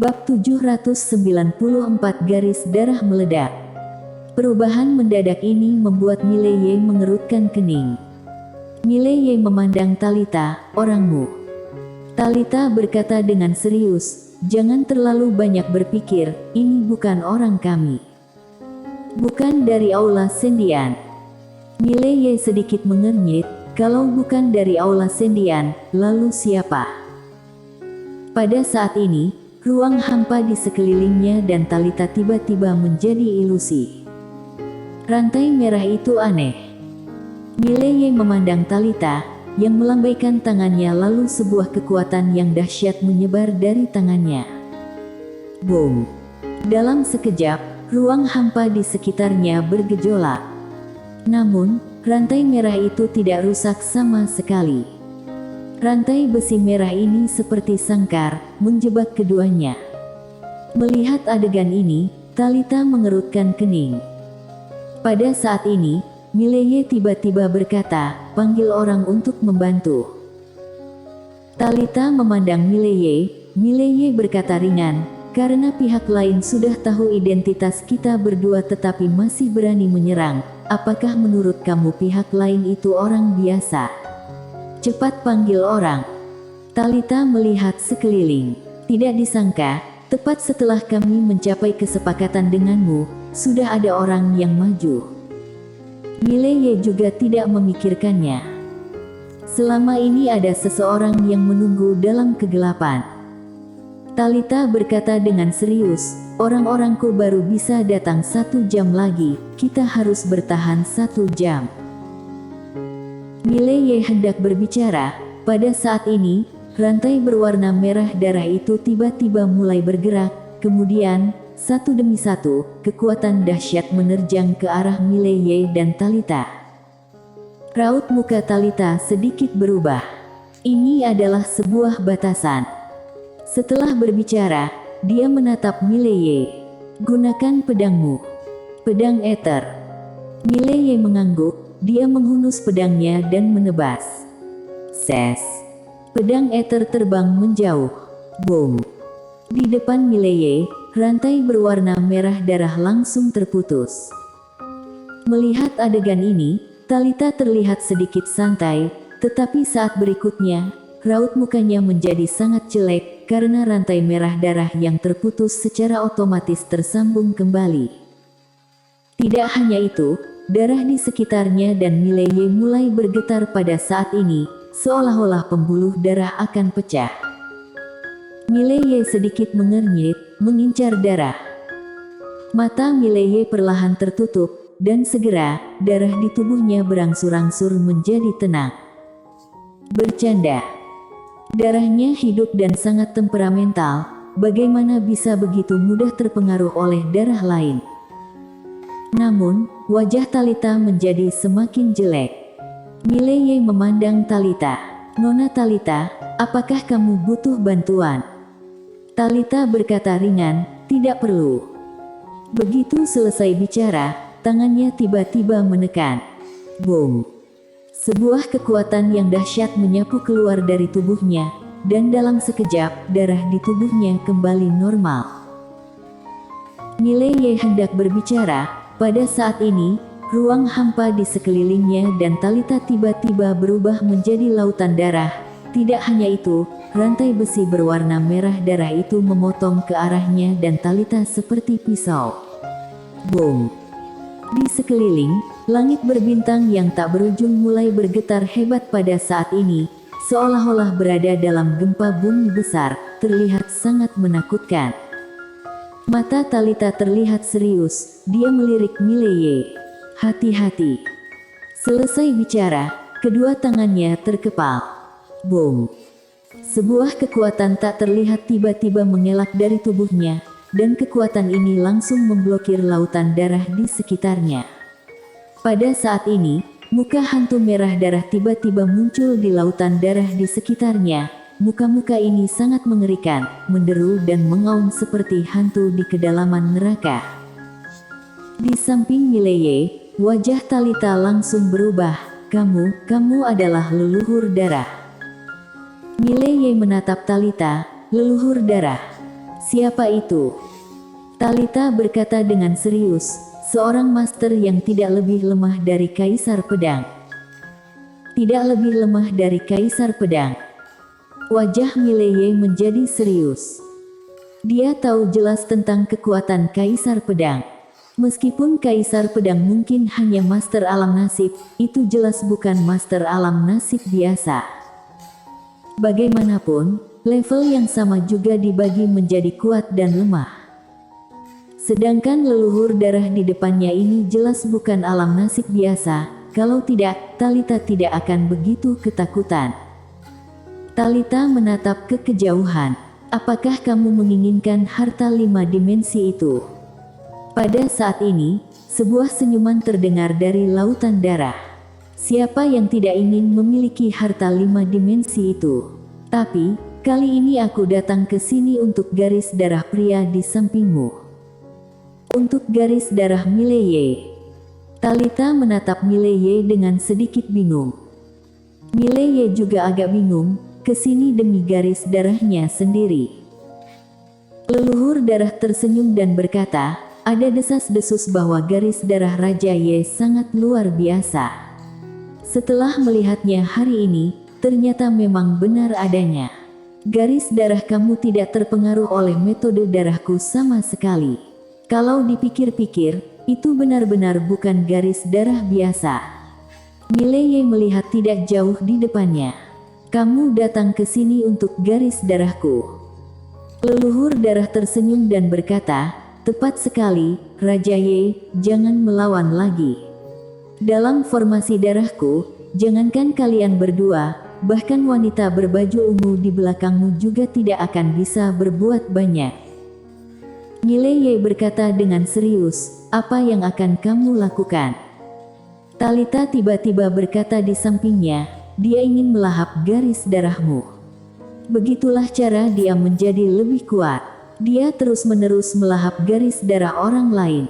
Bab 794 garis darah meledak. Perubahan mendadak ini membuat Mileye mengerutkan kening. Mileye memandang Talita, orangmu. Talita berkata dengan serius, jangan terlalu banyak berpikir, ini bukan orang kami. Bukan dari Aula Sendian. Mileye sedikit mengernyit, kalau bukan dari Aula Sendian, lalu siapa? Pada saat ini, ruang hampa di sekelilingnya dan Talita tiba-tiba menjadi ilusi. Rantai merah itu aneh. Mileye memandang Talita, yang melambaikan tangannya lalu sebuah kekuatan yang dahsyat menyebar dari tangannya. Boom! Dalam sekejap, ruang hampa di sekitarnya bergejolak. Namun, rantai merah itu tidak rusak sama sekali. Rantai besi merah ini seperti sangkar, menjebak keduanya. Melihat adegan ini, Talita mengerutkan kening. Pada saat ini, Mileye tiba-tiba berkata, panggil orang untuk membantu. Talita memandang Mileye berkata ringan, karena pihak lain sudah tahu identitas kita berdua tetapi masih berani menyerang, apakah menurut kamu pihak lain itu orang biasa? Cepat panggil orang. Talita melihat sekeliling. Tidak disangka, tepat setelah kami mencapai kesepakatan denganmu, sudah ada orang yang maju. Mileye juga tidak memikirkannya. Selama ini ada seseorang yang menunggu dalam kegelapan. Talita berkata dengan serius, orang-orangku baru bisa datang 1 jam lagi, kita harus bertahan 1 jam. Mileye hendak berbicara, pada saat ini, rantai berwarna merah darah itu tiba-tiba mulai bergerak, kemudian, satu demi satu, kekuatan dahsyat menerjang ke arah Mileye dan Talita. Raut muka Talita sedikit berubah. Ini adalah sebuah batasan. Setelah berbicara, dia menatap Mileye. Gunakan pedangmu. Pedang Ether. Mileye mengangguk, dia menghunus pedangnya dan menebas. Ses. Pedang Ether terbang menjauh. Boom. Di depan Mileye, rantai berwarna merah darah langsung terputus. Melihat adegan ini, Talita terlihat sedikit santai, tetapi saat berikutnya, raut mukanya menjadi sangat jelek karena rantai merah darah yang terputus secara otomatis tersambung kembali. Tidak hanya itu, darah di sekitarnya dan Mileye mulai bergetar pada saat ini, seolah-olah pembuluh darah akan pecah. Mileye sedikit mengernyit, mengincar darah. Mata Mileye perlahan tertutup, dan segera, darah di tubuhnya berangsur-angsur menjadi tenang. Bercanda. Darahnya hidup dan sangat temperamental, bagaimana bisa begitu mudah terpengaruh oleh darah lain? Namun, wajah Talita menjadi semakin jelek. Mileye memandang Talita. Nona Talita, apakah kamu butuh bantuan? Talita berkata ringan, tidak perlu. Begitu selesai bicara, tangannya tiba-tiba menekan. Boom. Sebuah kekuatan yang dahsyat menyapu keluar dari tubuhnya, dan dalam sekejap, darah di tubuhnya kembali normal. Mileye hendak berbicara, pada saat ini, ruang hampa di sekelilingnya dan Talita tiba-tiba berubah menjadi lautan darah. Tidak hanya itu, rantai besi berwarna merah darah itu memotong ke arahnya dan Talita seperti pisau. Boom! Di sekeliling, langit berbintang yang tak berujung mulai bergetar hebat pada saat ini, seolah-olah berada dalam gempa bumi besar, terlihat sangat menakutkan. Mata Talita terlihat serius, dia melirik Mileye. Hati-hati. Selesai bicara, kedua tangannya terkepal. Boom! Sebuah kekuatan tak terlihat tiba-tiba mengelak dari tubuhnya, dan kekuatan ini langsung memblokir lautan darah di sekitarnya. Pada saat ini, muka hantu merah darah tiba-tiba muncul di lautan darah di sekitarnya. Muka-muka ini sangat mengerikan, menderu dan mengaum seperti hantu di kedalaman neraka. Di samping Mileye, wajah Talita langsung berubah. Kamu adalah leluhur darah. Mileye menatap Talita, leluhur darah. Siapa itu? Talita berkata dengan serius, seorang master yang tidak lebih lemah dari Kaisar Pedang. Tidak lebih lemah dari Kaisar Pedang. Wajah Mileye menjadi serius. Dia tahu jelas tentang kekuatan Kaisar Pedang. Meskipun Kaisar Pedang mungkin hanya master alam nasib, itu jelas bukan master alam nasib biasa. Bagaimanapun, level yang sama juga dibagi menjadi kuat dan lemah. Sedangkan leluhur darah di depannya ini jelas bukan alam nasib biasa, kalau tidak, Talita tidak akan begitu ketakutan. Talita menatap ke kejauhan. Apakah kamu menginginkan harta 5 dimensi itu? Pada saat ini, sebuah senyuman terdengar dari lautan darah. Siapa yang tidak ingin memiliki harta 5 dimensi itu? Tapi, kali ini aku datang ke sini untuk garis darah pria di sampingmu. Untuk garis darah Mileye. Talita menatap Mileye dengan sedikit bingung. Mileye juga agak bingung, kesini demi garis darahnya sendiri. Leluhur darah tersenyum dan berkata, ada desas-desus bahwa garis darah Raja Ye sangat luar biasa. Setelah melihatnya hari ini, ternyata memang benar adanya. Garis darah kamu tidak terpengaruh oleh metode darahku sama sekali. Kalau dipikir-pikir, itu benar-benar bukan garis darah biasa. Mileye melihat tidak jauh di depannya. Kamu datang ke sini untuk garis darahku. Leluhur darah tersenyum dan berkata, tepat sekali, Raja Ye, jangan melawan lagi. Dalam formasi darahku, jangankan kalian berdua, bahkan wanita berbaju ungu di belakangmu juga tidak akan bisa berbuat banyak. Mileye berkata dengan serius, apa yang akan kamu lakukan? Talita tiba-tiba berkata di sampingnya, dia ingin melahap garis darahmu. Begitulah cara dia menjadi lebih kuat. Dia terus-menerus melahap garis darah orang lain.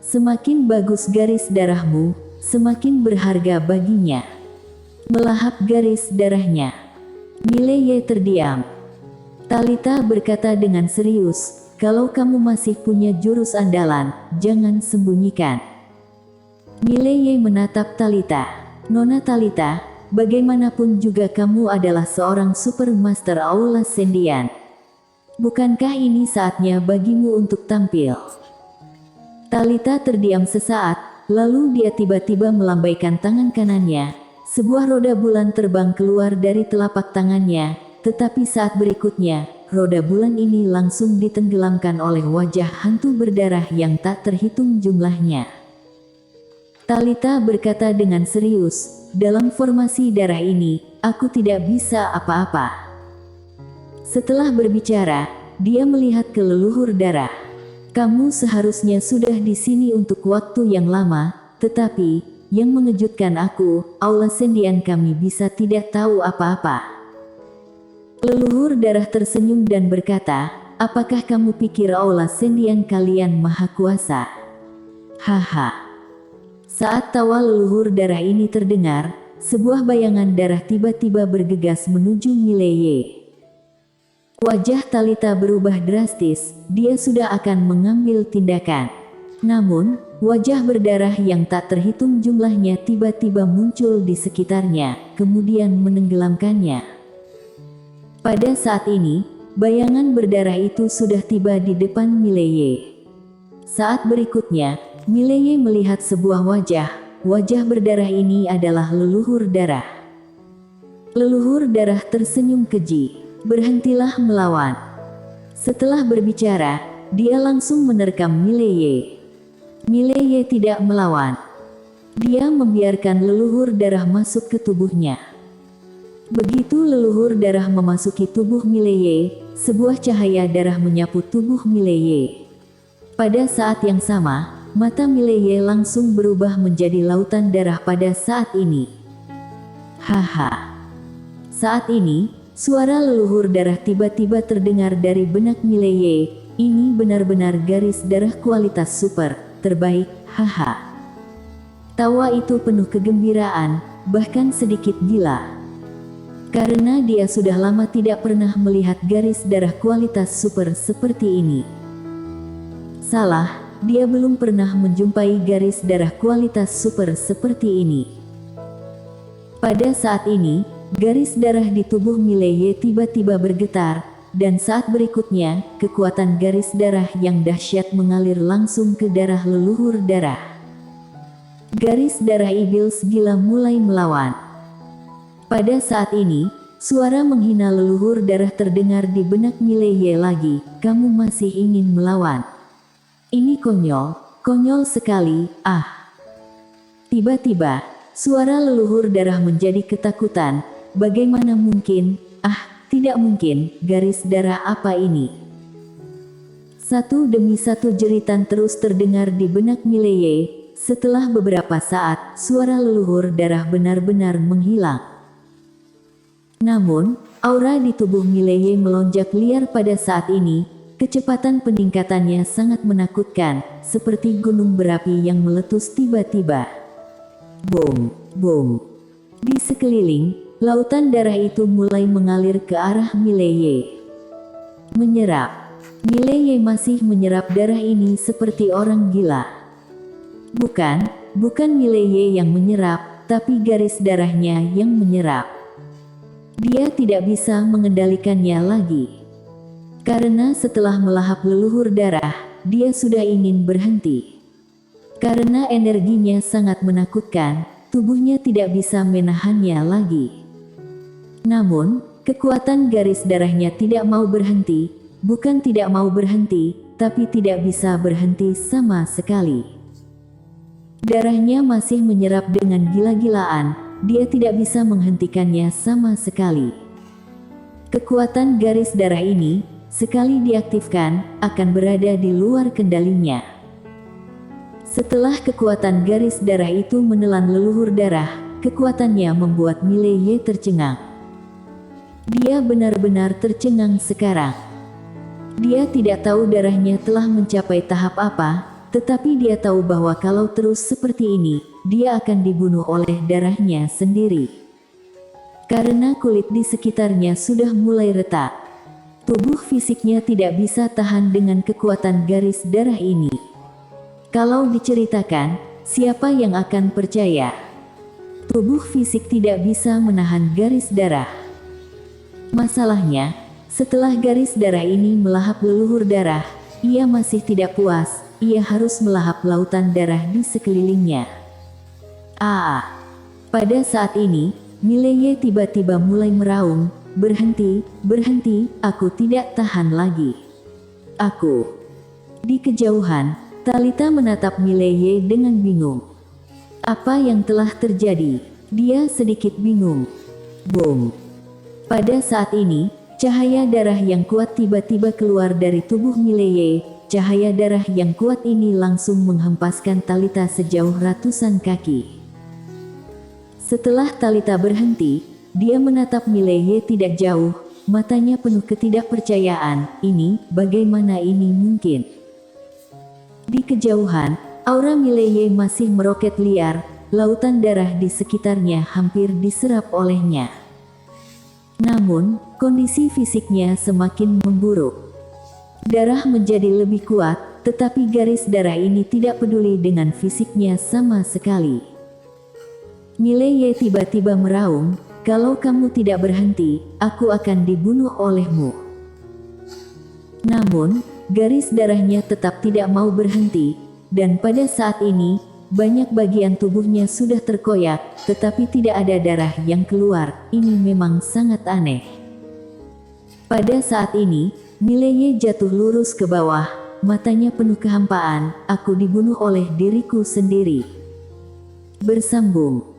Semakin bagus garis darahmu, semakin berharga baginya. Melahap garis darahnya. Mileye terdiam. Talita berkata dengan serius, kalau kamu masih punya jurus andalan, jangan sembunyikan. Mileye menatap Talita. Nona Talita, bagaimanapun juga kamu adalah seorang super master Aula Sendian. Bukankah ini saatnya bagimu untuk tampil? Talita terdiam sesaat, lalu dia tiba-tiba melambaikan tangan kanannya. Sebuah roda bulan terbang keluar dari telapak tangannya, tetapi saat berikutnya, roda bulan ini langsung ditenggelamkan oleh wajah hantu berdarah yang tak terhitung jumlahnya. Talita berkata dengan serius, dalam formasi darah ini, aku tidak bisa apa-apa. Setelah berbicara, dia melihat ke leluhur darah. Kamu seharusnya sudah di sini untuk waktu yang lama, tetapi, yang mengejutkan aku, Aula Sendian kami bisa tidak tahu apa-apa. Leluhur darah tersenyum dan berkata, apakah kamu pikir Aula Sendian kalian maha kuasa? Haha. Saat tawa leluhur darah ini terdengar, sebuah bayangan darah tiba-tiba bergegas menuju Mileye. Wajah Talita berubah drastis, dia sudah akan mengambil tindakan. Namun, wajah berdarah yang tak terhitung jumlahnya tiba-tiba muncul di sekitarnya, kemudian menenggelamkannya. Pada saat ini, bayangan berdarah itu sudah tiba di depan Mileye. Saat berikutnya, Mileye melihat sebuah wajah berdarah ini adalah leluhur darah. Leluhur darah tersenyum keji, berhentilah melawan. Setelah berbicara, dia langsung menerkam Mileye. Mileye tidak melawan. Dia membiarkan leluhur darah masuk ke tubuhnya. Begitu leluhur darah memasuki tubuh Mileye, sebuah cahaya darah menyapu tubuh Mileye. Pada saat yang sama, mata Mileye langsung berubah menjadi lautan darah pada saat ini. Haha. Saat ini, suara leluhur darah tiba-tiba terdengar dari benak Mileye. Ini benar-benar garis darah kualitas super, terbaik, haha. Tawa itu penuh kegembiraan, bahkan sedikit gila. Karena dia sudah lama tidak pernah melihat garis darah kualitas super seperti ini. Salah, dia belum pernah menjumpai garis darah kualitas super seperti ini. Pada saat ini, garis darah di tubuh Mileye tiba-tiba bergetar, dan saat berikutnya, kekuatan garis darah yang dahsyat mengalir langsung ke darah leluhur darah. Garis darah iblis gila mulai melawan. Pada saat ini, suara menghina leluhur darah terdengar di benak Mileye lagi, "Kamu masih ingin melawan? Ini konyol, konyol sekali, ah." Tiba-tiba, suara leluhur darah menjadi ketakutan. Bagaimana mungkin? Ah, tidak mungkin, garis darah apa ini? Satu demi satu jeritan terus terdengar di benak Mileye. Setelah beberapa saat, suara leluhur darah benar-benar menghilang. Namun, aura di tubuh Mileye melonjak liar pada saat ini. Kecepatan peningkatannya sangat menakutkan, seperti gunung berapi yang meletus tiba-tiba. Boom, boom. Di sekeliling, lautan darah itu mulai mengalir ke arah Mileye. Menyerap. Mileye masih menyerap darah ini seperti orang gila. Bukan Mileye yang menyerap, tapi garis darahnya yang menyerap. Dia tidak bisa mengendalikannya lagi. Karena setelah melahap leluhur darah, dia sudah ingin berhenti. Karena energinya sangat menakutkan, tubuhnya tidak bisa menahannya lagi. Namun, kekuatan garis darahnya tidak mau berhenti, bukan tidak mau berhenti, tapi tidak bisa berhenti sama sekali. Darahnya masih menyerap dengan gila-gilaan. Dia tidak bisa menghentikannya sama sekali. Kekuatan garis darah ini, sekali diaktifkan, akan berada di luar kendalinya. Setelah kekuatan garis darah itu menelan leluhur darah, kekuatannya membuat Mileye tercengang. Dia benar-benar tercengang sekarang. Dia tidak tahu darahnya telah mencapai tahap apa, tetapi dia tahu bahwa kalau terus seperti ini, dia akan dibunuh oleh darahnya sendiri. Karena kulit di sekitarnya sudah mulai retak. Tubuh fisiknya tidak bisa tahan dengan kekuatan garis darah ini. Kalau diceritakan, siapa yang akan percaya? Tubuh fisik tidak bisa menahan garis darah. Masalahnya, setelah garis darah ini melahap leluhur darah, ia masih tidak puas. Ia harus melahap lautan darah di sekelilingnya. Pada saat ini, Mileye tiba-tiba mulai meraung, "Berhenti, berhenti, aku tidak tahan lagi. Aku." Di kejauhan, Talita menatap Mileye dengan bingung. Apa yang telah terjadi? Dia sedikit bingung. Boom. Pada saat ini, cahaya darah yang kuat tiba-tiba keluar dari tubuh Mileye. Cahaya darah yang kuat ini langsung menghempaskan Talita sejauh ratusan kaki. Setelah Talita berhenti, dia menatap Mileye tidak jauh, matanya penuh ketidakpercayaan. Bagaimana ini mungkin? Di kejauhan, aura Mileye masih meroket liar, lautan darah di sekitarnya hampir diserap olehnya. Namun, kondisi fisiknya semakin memburuk. Darah menjadi lebih kuat, tetapi garis darah ini tidak peduli dengan fisiknya sama sekali. Mileye tiba-tiba meraung, "Kalau kamu tidak berhenti, aku akan dibunuh olehmu." Namun, garis darahnya tetap tidak mau berhenti, dan pada saat ini, banyak bagian tubuhnya sudah terkoyak, tetapi tidak ada darah yang keluar. Ini memang sangat aneh. Pada saat ini, Mileye jatuh lurus ke bawah, matanya penuh kehampaan. "Aku dibunuh oleh diriku sendiri." Bersambung.